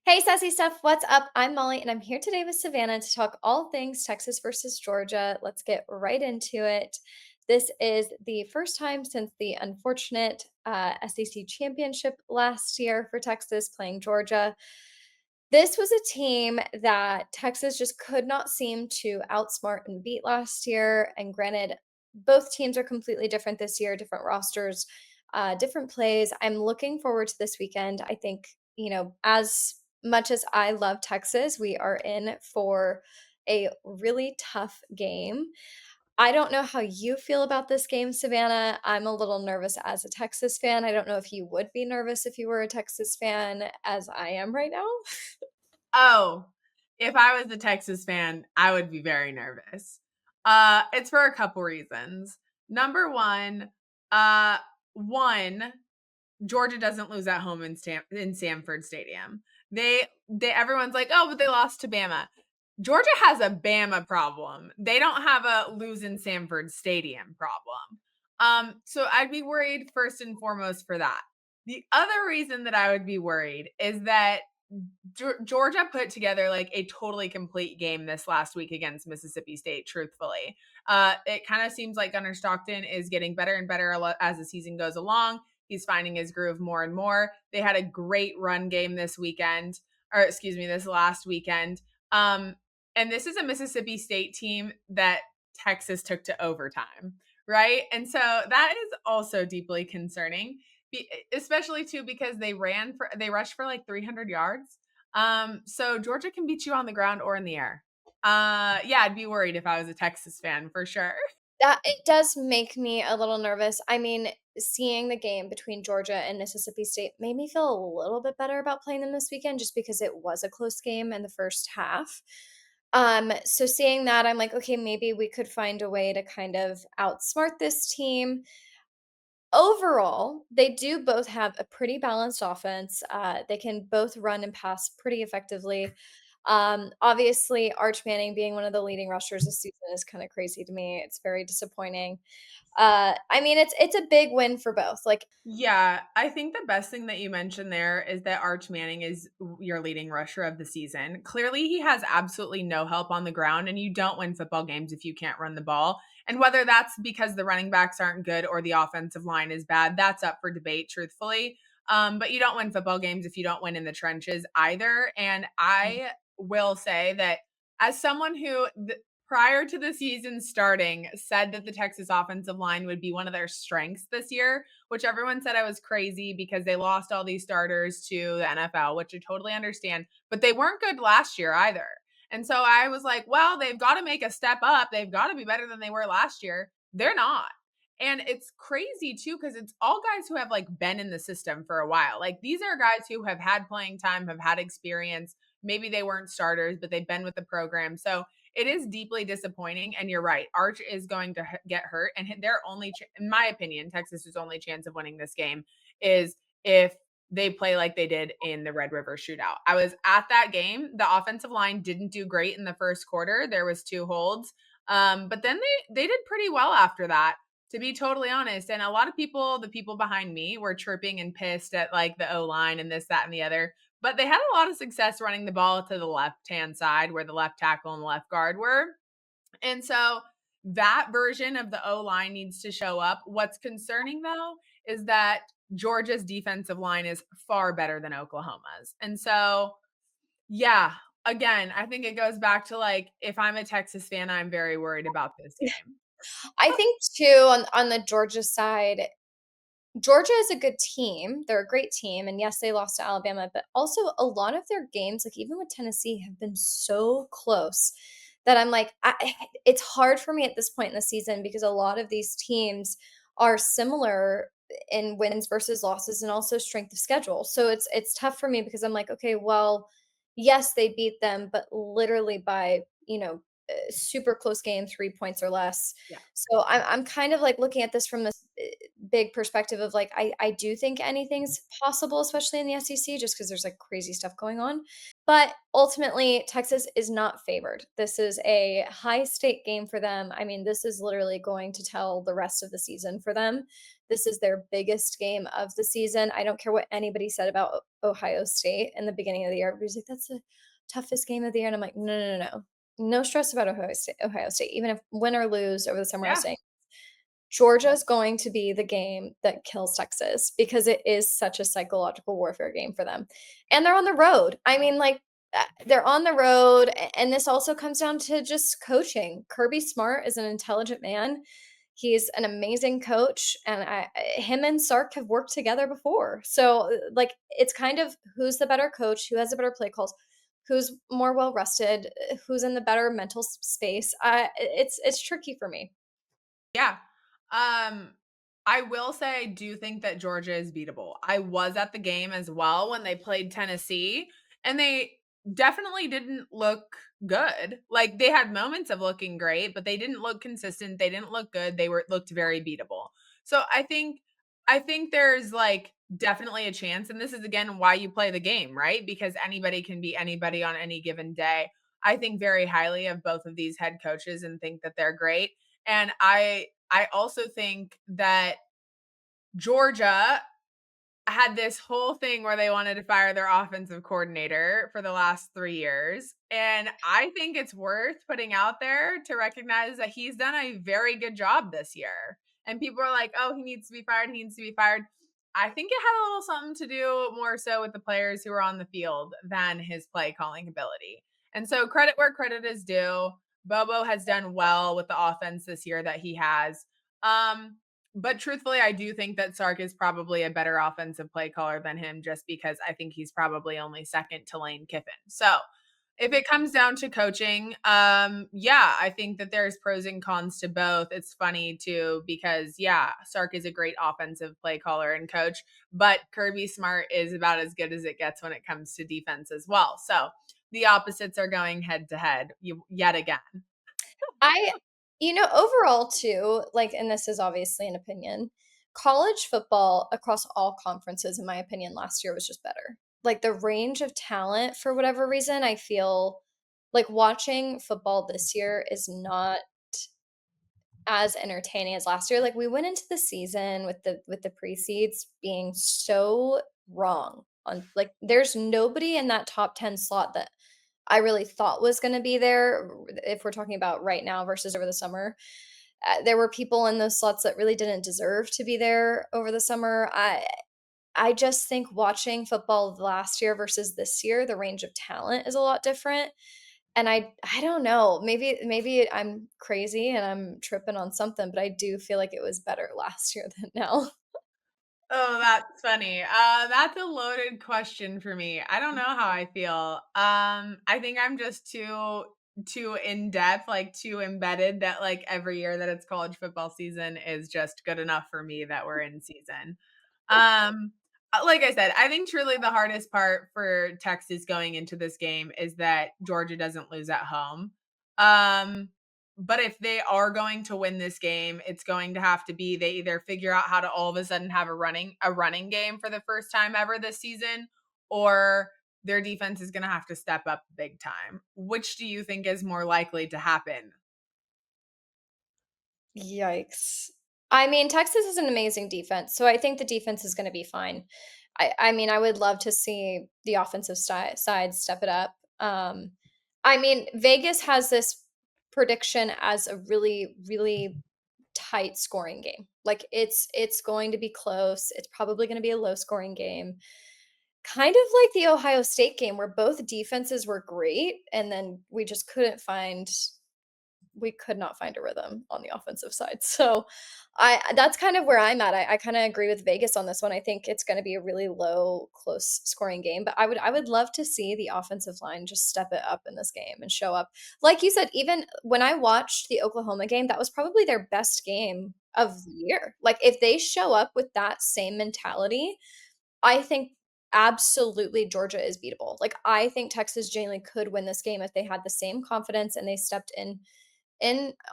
Hey, sassy stuff. What's up? I'm Molly, and I'm here today with Savannah to talk all things Texas versus Georgia. Let's get right into it. This is the first time since the unfortunate SEC championship last year for Texas playing Georgia. This was a team that Texas just could not seem to outsmart and beat last year. And granted, both teams are completely different this year, different rosters, different plays. I'm looking forward to this weekend. I think, as much as I love Texas, we are in for a really tough game. I don't know how you feel about this game, Savannah. I'm a little nervous as a Texas fan. I don't know if you would be nervous if you were a Texas fan, as I am right now. Oh, if I was a Texas fan, I would be very nervous. It's for a couple reasons. Number uh, one, Georgia doesn't lose at home in Sanford Stadium. They everyone's like, oh, but they lost to Bama. Georgia has a Bama problem. They don't have a lose in Sanford Stadium problem. So I'd be worried first and foremost for that. The other reason that I would be worried is that Georgia put together like a totally complete game this last week against Mississippi State, truthfully. It kind of seems like Gunner Stockton is getting better and better as the season goes along. He's finding his groove more and more. They had a great run game this last weekend. Um, and this is a Mississippi State team that Texas took to overtime, right? And so that is also deeply concerning, especially too because they rushed for like 300 yards. So Georgia can beat you on the ground or in the air. Yeah, I'd be worried if I was a Texas fan for sure. That it does make me a little nervous. I mean, seeing the game between Georgia and Mississippi State made me feel a little bit better about playing them this weekend just because it was a close game in the first half. So seeing that, I'm like, okay, maybe we could find a way to kind of outsmart this team. Overall, they do both have a pretty balanced offense. They can both run and pass pretty effectively. Obviously, Arch Manning being one of the leading rushers this season is kind of crazy to me. It's very disappointing. I mean, it's a big win for both. Like, Yeah, I think the best thing that you mentioned there is that Arch Manning is your leading rusher of the season. Clearly, he has absolutely no help on the ground, and you don't win football games if you can't run the ball. And whether that's because the running backs aren't good or the offensive line is bad, that's up for debate, truthfully. But you don't win football games if you don't win in the trenches either. And I will say that as someone who prior to the season starting said that the Texas offensive line would be one of their strengths this year, which everyone said I was crazy because they lost all these starters to the NFL, which I totally understand, but they weren't good last year either. And so I was like, well, they've got to make a step up. They've got to be better than they were last year. They're not. And it's crazy too, because it's all guys who have like been in the system for a while. Like these are guys who have had playing time, have had experience. Maybe they weren't starters, but they've been with the program. So it is deeply disappointing. And you're right. Arch is going to get hurt. And their only, in my opinion, Texas's only chance of winning this game is if they play like they did in the Red River shootout. I was at that game. The offensive line didn't do great in the first quarter. There was two holds. But then they did pretty well after that, to be totally honest. And a lot of people, the people behind me, were chirping and pissed at like the O line and this, that, and the other. But they had a lot of success running the ball to the left hand side where the left tackle and left guard were. And so that version of the O line needs to show up. What's concerning though is that Georgia's defensive line is far better than Oklahoma's. And so, yeah, again, I think it goes back to like, if I'm a Texas fan, I'm very worried about this game. I think too on the Georgia side, Georgia is a good team. They're a great team, and yes, they lost to Alabama, but also a lot of their games, like even with Tennessee, have been so close that I'm like, it's hard for me at this point in the season because a lot of these teams are similar in wins versus losses and also strength of schedule. So it's tough for me because I'm like, okay, well, yes, they beat them, but literally by super close game, 3 points or less. Yeah. So I'm kind of like looking at this from this big perspective of like I do think anything's possible, especially in the SEC, just because there's like crazy stuff going on. But ultimately, Texas is not favored. This is a high stake game for them. I mean, this is literally going to tell the rest of the season for them. This is their biggest game of the season. I don't care what anybody said about Ohio State in the beginning of the year. Everybody's like, that's the toughest game of the year. And I'm like, no, no, no, no. No stress about Ohio State. Ohio State. Even if win or lose over the summer, I was Yeah. saying Georgia's going to be the game that kills Texas because it is such a psychological warfare game for them, and they're on the road. I mean, like, they're on the road, and this also comes down to just coaching. Kirby Smart is an intelligent man. He's an amazing coach, and him and Sark have worked together before. So, like, it's kind of who's the better coach, who has the better play calls, who's more well rested, who's in the better mental space. It's tricky for me. Yeah. Um, I will say I do think that Georgia is beatable. I was at the game as well when they played Tennessee, and they definitely didn't look good. Like they had moments of looking great, but they didn't look consistent. They didn't look good. They were looked very beatable. So I think there's like definitely a chance, and this is again why you play the game, right? Because anybody can be anybody on any given day. I think very highly of both of these head coaches and think that they're great. And I also think that Georgia had this whole thing where they wanted to fire their offensive coordinator for the last 3 years, and I think it's worth putting out there to recognize that he's done a very good job this year. And people are like, "Oh, he needs to be fired, he needs to be fired." I think it had a little something to do more so with the players who were on the field than his play calling ability. And so credit where credit is due. Bobo has done well with the offense this year that he has. Um, but truthfully, I do think that Sark is probably a better offensive play caller than him just because I think he's probably only second to Lane Kiffin. So if it comes down to coaching, yeah, I think that there's pros and cons to both. It's funny too, because yeah, Sark is a great offensive play caller and coach, but Kirby Smart is about as good as it gets when it comes to defense as well. So the opposites are going head to head yet again. I overall too, like, and this is obviously an opinion, college football across all conferences, in my opinion, last year was just better. Like, the range of talent, for whatever reason, I feel like watching football this year is not as entertaining as last year. Like, we went into the season with the pre-seeds being so wrong on, like, there's nobody in that top 10 slot that I really thought was gonna be there, if we're talking about right now versus over the summer. There were people in those slots that really didn't deserve to be there over the summer. I just think watching football last year versus this year, the range of talent is a lot different, and I don't know, maybe I'm crazy and I'm tripping on something, but I do feel like it was better last year than now. Oh, that's funny. That's a loaded question for me. I don't know how I feel. I think I'm just too in depth, like too embedded that like every year that it's college football season is just good enough for me that we're in season. Um, like I said, I think truly the hardest part for Texas going into this game is that Georgia doesn't lose at home. Um, but if they are going to win this game, it's going to have to be they either figure out how to all of a sudden have a running game for the first time ever this season, or their defense is going to have to step up big time. Which do you think is more likely to happen? Yikes. I mean, Texas is an amazing defense, so I think the defense is gonna be fine. I mean, I would love to see the offensive side step it up. I mean, Vegas has this prediction as a really, really tight scoring game. Like, it's going to be close. It's probably gonna be a low scoring game. Kind of like the Ohio State game where both defenses were great, and then we could not find a rhythm on the offensive side. So I that's kind of where I'm at. I kind of agree with Vegas on this one. I think it's going to be a really low, close scoring game, but I would love to see the offensive line just step it up in this game and show up. Like you said, even when I watched the Oklahoma game, that was probably their best game of the year. Like, if they show up with that same mentality, I think absolutely Georgia is beatable. Like, I think Texas genuinely could win this game if they had the same confidence and they stepped in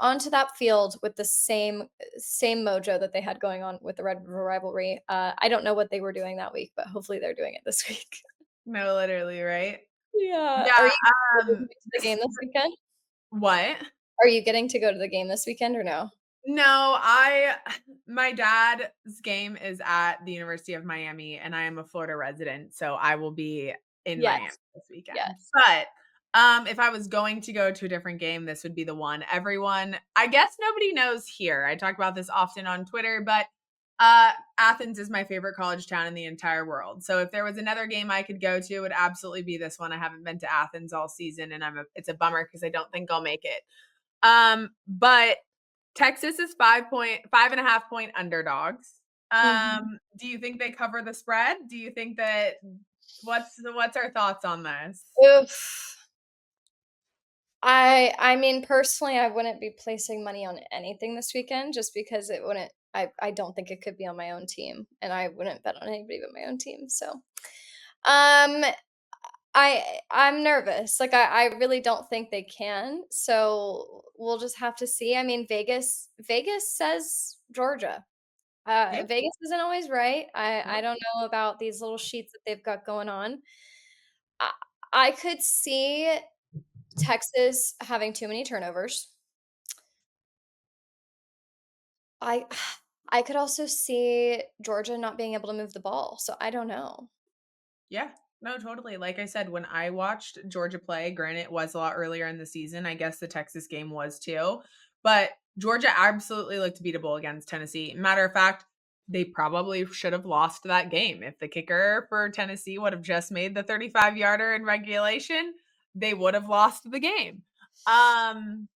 onto that field with the same mojo that they had going on with the Red River rivalry. I don't know what they were doing that week, but hopefully they're doing it this week. No, literally, right? Yeah. Yeah, Are you um, going to the game this weekend? what? Are you getting to go to the game this weekend or no? No, I my dad's game is at the University of Miami, and I am a Florida resident, so I will be in Miami Yes. this weekend. Yes. But, if I was going to go to a different game, this would be the one. Everyone I guess nobody knows here. I talk about this often on Twitter, but, Athens is my favorite college town in the entire world. So if there was another game I could go to, it would absolutely be this one. I haven't been to Athens all season, and it's a bummer because I don't think I'll make it. But Texas is 5.5 and a half point underdogs. Mhm. Do you think they cover the spread? Do you think that what's our thoughts on this? Oof. I mean, personally, I wouldn't be placing money on anything this weekend just because it wouldn't I don't think it could be on my own team, and I wouldn't bet on anybody but my own team, so, um, I'm nervous, like, I really don't think they can, so we'll just have to see. I mean, Vegas says Georgia. Yeah, Vegas isn't always right. I nope, don't know about these little sheets that they've got going on. I I could see Texas having too many turnovers. I I could also see Georgia not being able to move the ball, so I don't know. yeah. No, totally. Like I said, when I watched Georgia play, granted it was a lot earlier in the season. I guess the Texas game was too, but Georgia absolutely looked beatable against Tennessee. Matter of fact, they probably should have lost that game. If the kicker for Tennessee would have just made the 35-yarder in regulation, they would have lost the game. Um,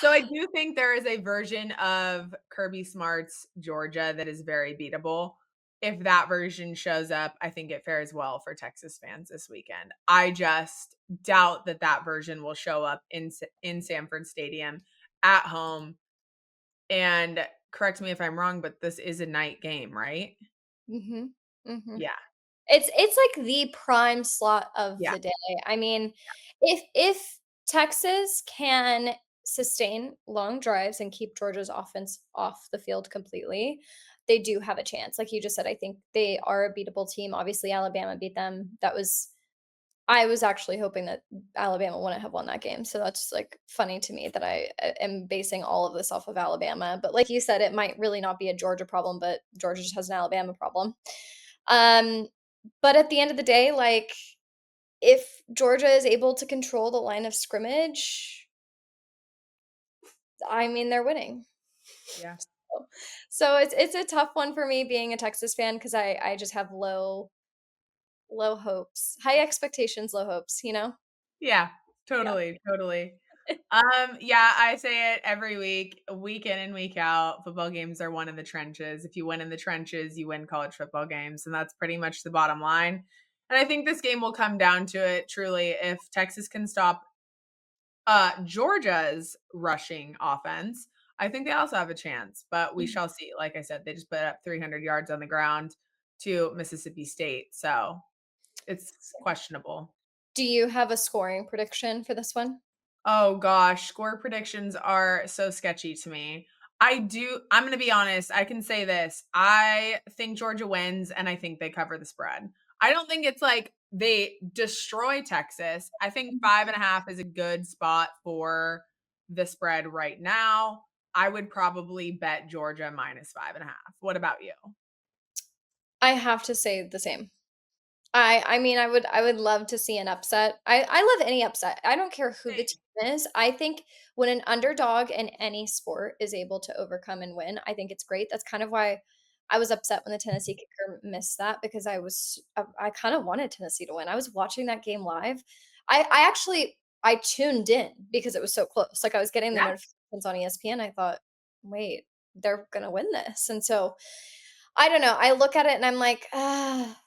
so I do think there is a version of Kirby Smart's Georgia that is very beatable. If that version shows up, I think it fares well for Texas fans this weekend. I just doubt that that version will show up in Sanford Stadium at home. And correct me if I'm wrong, but this is a night game, right? Mhm. Mhm. Yeah. It's like the prime slot of Yeah. the day. I mean, if Texas can sustain long drives and keep Georgia's offense off the field completely, they do have a chance. Like you just said, I think they are a beatable team. Obviously, Alabama beat them. That was I was actually hoping that Alabama wouldn't have won that game, so that's, like, funny to me that am basing all of this off of Alabama, but like you said, it might really not be a Georgia problem, but Georgia just has an Alabama problem. Um, but at the end of the day, like, if Georgia is able to control the line of scrimmage, I mean, they're winning. Yeah. So it's a tough one for me being a Texas fan because I just have low hopes. High expectations, low hopes, you know? Yeah. Yeah. Totally. Totally. Yeah, I say it every week in and week out. Football games are won in the trenches. If you win in the trenches, you win college football games, and that's pretty much the bottom line. And I think this game will come down to it truly if Texas can stop Georgia's rushing offense. I think they also have a chance, but we Mhm. shall see. Like I said, they just put up 300 yards on the ground to Mississippi State, so it's questionable. Do you have a scoring prediction for this one? Oh gosh, score predictions are so sketchy to me. I'm going to be honest. I can say this. I think Georgia wins and I think they cover the spread. I don't think it's like they destroy Texas. I think Mhm. 5.5 is a good spot for the spread right now. I would probably bet Georgia minus 5.5. What about you? I have to say the same. I mean, I would love to see an upset. I love any upset. I don't care who the Same. team is. I think when an underdog in any sport is able to overcome and win, I think it's great. That's kind of why I was upset when the Tennessee kicker missed that because I kind of wanted Tennessee to win. I was watching that game live. I actually I tuned in because it was so close. Like I was getting the Yeah. notifications on ESPN. I thought, wait, they're gonna win this. And so I don't know. I look at it and I'm like, ah.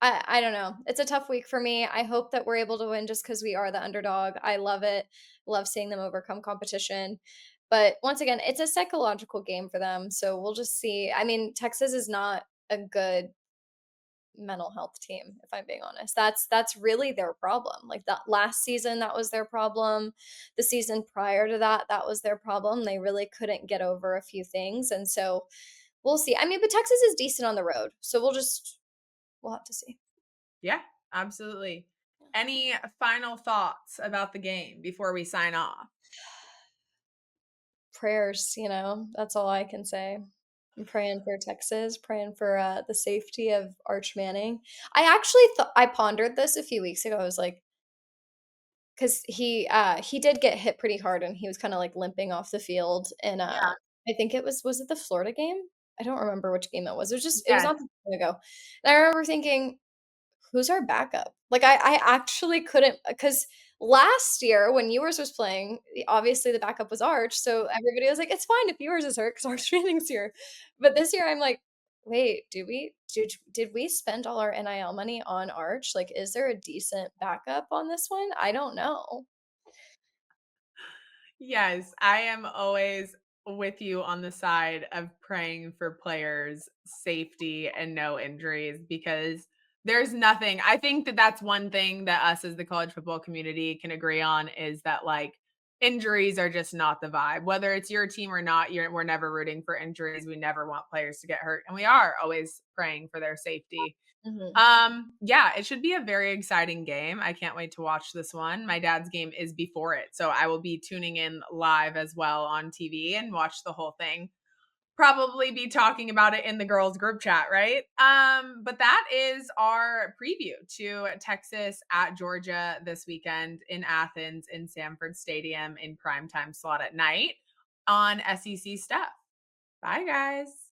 I don't know. It's a tough week for me. I hope that we're able to win just because we are the underdog. I love it. Love seeing them overcome competition. But once again, it's a psychological game for them, so we'll just see. I mean, Texas is not a good mental health team, if I'm being honest. That's really their problem. Like, that last season, that was their problem. The season prior to that, that was their problem. They really couldn't get over a few things, and so we'll see. I mean, but Texas is decent on the road, so we'll have to see. Yeah, absolutely. Any final thoughts about the game before we sign off? Prayers, that's all I can say. I'm praying for Texas, praying for, the safety of Arch Manning. I actually thought I pondered this a few weeks ago. I was like, 'cause he did get hit pretty hard and he was kinda, like, limping off the field, and, Yeah. I think was it the Florida game? I don't remember which game it was. It was Yes. not that long ago. And I remember thinking, "Who's our backup?" Like, I actually couldn't, because last year when Ewers was playing, obviously the backup was Arch, so everybody was like, "It's fine if Ewers is hurt because Arch Manning's here." But this year I'm like, "Wait, did we spend all our NIL money on Arch? Like, is there a decent backup on this one? I don't know." Yes, I am always with you on the side of praying for players' safety and no injuries because there's nothing. I think that that's one thing that us as the college football community can agree on is that like injuries are just not the vibe. Whether it's your team or not, we're never rooting for injuries. We never want players to get hurt, and we are always praying for their safety. Mhm. Yeah, it should be a very exciting game. I can't wait to watch this one. My dad's game is before it, so I will be tuning in live as well on TV and watch the whole thing. Probably be talking about it in the girls group chat, right? But that is our preview to Texas at Georgia this weekend in Athens in Sanford Stadium in primetime slot at night on SEC stuff. Bye guys.